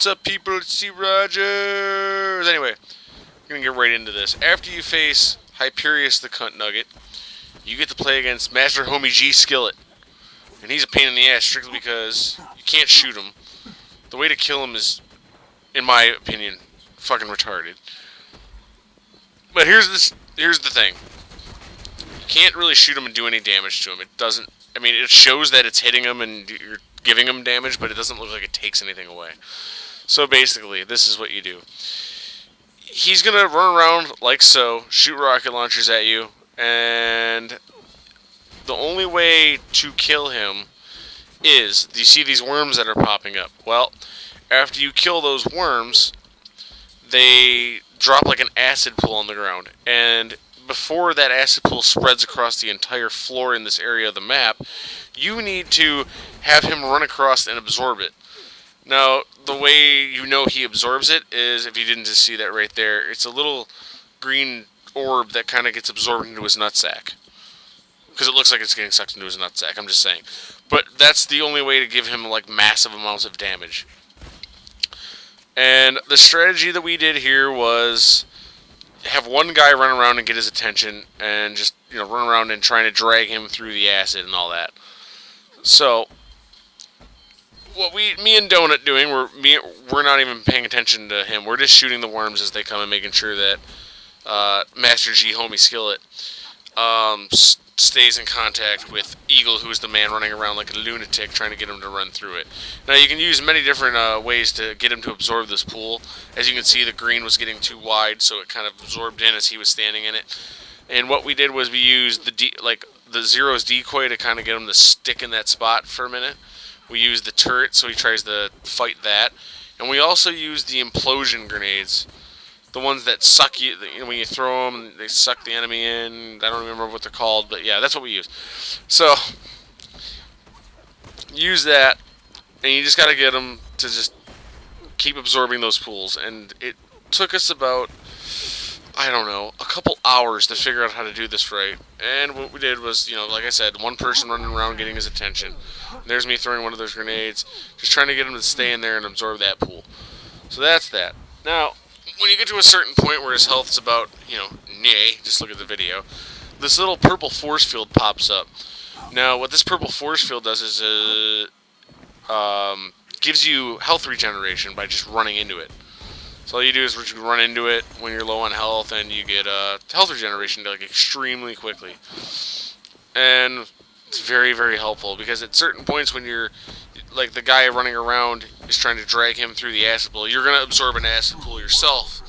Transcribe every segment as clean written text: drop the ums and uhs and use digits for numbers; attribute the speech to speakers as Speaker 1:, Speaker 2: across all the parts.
Speaker 1: What's up, people? It's C. Rogers. Anyway, we're gonna get right into this. After you face Hyperious the Cunt Nugget, you get to play against Master Homie Gee Skillet. And he's a pain in the ass strictly because you can't shoot him. The way to kill him is, in my opinion, fucking retarded. But here's the thing. You can't really shoot him and do any damage to him. It doesn't... I mean, it shows that it's hitting him and you're giving him damage, but it doesn't look like it takes anything away. So basically, this is what you do. He's going to run around like so, shoot rocket launchers at you, and the only way to kill him is, do you see these worms that are popping up? Well, after you kill those worms, they drop like an acid pool on the ground, and before that acid pool spreads across the entire floor in this area of the map, you need to have him run across and absorb it. Now, the way you know he absorbs it is, if you didn't just see that right there, it's a little green orb that kind of gets absorbed into his nutsack. Because it looks like it's getting sucked into his nutsack, I'm just saying. But that's the only way to give him like massive amounts of damage. And the strategy that we did here was have one guy run around and get his attention and just, you know, run around and trying to drag him through the acid and all that. So what me and Donut doing, we're not even paying attention to him. We're just shooting the worms as they come and making sure that Master G Homie Skillet stays in contact with Eagle, who's the man running around like a lunatic trying to get him to run through it. Now, you can use many different ways to get him to absorb this pool. As you can see, the green was getting too wide, so it kind of absorbed in as he was standing in it. And what we did was we used the Zero's decoy to kind of get him to stick in that spot for a minute. We used the turret, so he tries to fight that. And we also used the implosion grenades. The ones that suck you, when you throw them, they suck the enemy in. I don't remember what they're called, but yeah, that's what we use. So, use that, and you just got to get them to just keep absorbing those pools. And it took us about, I don't know, a couple hours to figure out how to do this right. And what we did was, you know, like I said, one person running around getting his attention. And there's me throwing one of those grenades, just trying to get him to stay in there and absorb that pool. So that's that. Now, when you get to a certain point where his health's about, you know, just look at the video, this little purple force field pops up. Now, what this purple force field does is gives you health regeneration by just running into it. So all you do is run into it when you're low on health, and you get health regeneration like extremely quickly. And it's very, very helpful, because at certain points when you're, like the guy running around is trying to drag him through the acid pool, you're going to absorb an acid pool yourself.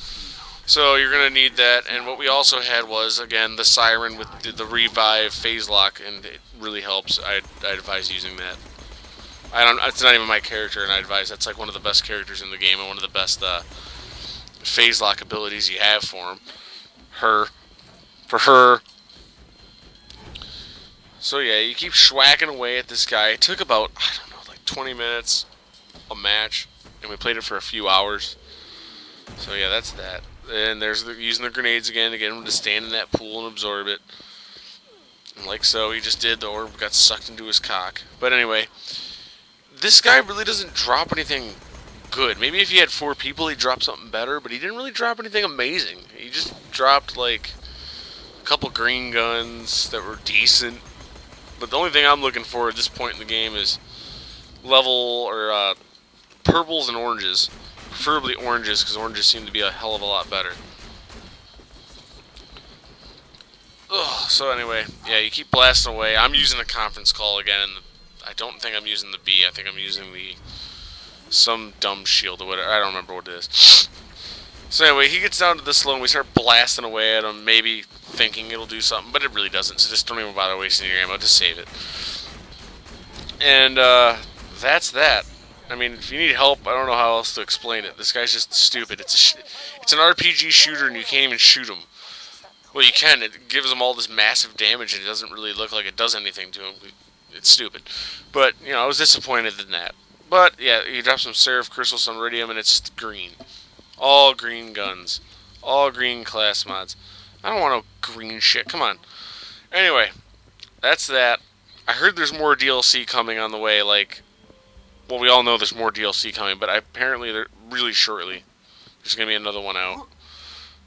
Speaker 1: So you're going to need that. And what we also had was, again, the siren with the revive phase lock, and it really helps. I advise using that. It's not even my character, and I advise that's like one of the best characters in the game and one of the best phase lock abilities you have for him. For her. So yeah, you keep schwacking away at this guy. It took about, I don't know, like 20 minutes a match, and we played it for a few hours. So yeah, that's that. And there's using the grenades again to get him to stand in that pool and absorb it. And like so, he just did. The orb got sucked into his cock. But anyway, this guy really doesn't drop anything good. Maybe if he had 4 people, he'd drop something better, but he didn't really drop anything amazing. He just dropped like a couple green guns that were decent. But the only thing I'm looking for at this point in the game is purples and oranges. Preferably oranges, because oranges seem to be a hell of a lot better. Ugh, so anyway, yeah, you keep blasting away. I'm using a conference call again, and I don't think I'm using the B. I think I'm using some dumb shield or whatever. I don't remember what it is. So anyway, he gets down to this low, and we start blasting away at him, maybe thinking it'll do something, but it really doesn't, so just don't even bother wasting your ammo, just save it. And that's that. I mean, if you need help, I don't know how else to explain it. This guy's just stupid. It's an RPG shooter, and you can't even shoot him. Well, you can. It gives him all this massive damage, and it doesn't really look like it does anything to him. It's stupid. But, you know, I was disappointed in that. But, yeah, you drop some Seraph Crystal, some Iridium, and it's green. All green guns. All green class mods. I don't want no green shit. Come on. Anyway, that's that. I heard there's more DLC coming on the way, like well, we all know there's more DLC coming, but apparently they're really shortly. There's going to be another one out.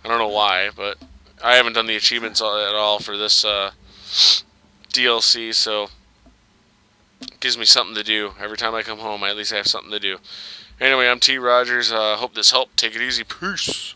Speaker 1: I don't know why, but I haven't done the achievements at all for this DLC, so it gives me something to do. Every time I come home, I at least have something to do. Anyway, I'm T. Rogers. Hope this helped. Take it easy. Peace.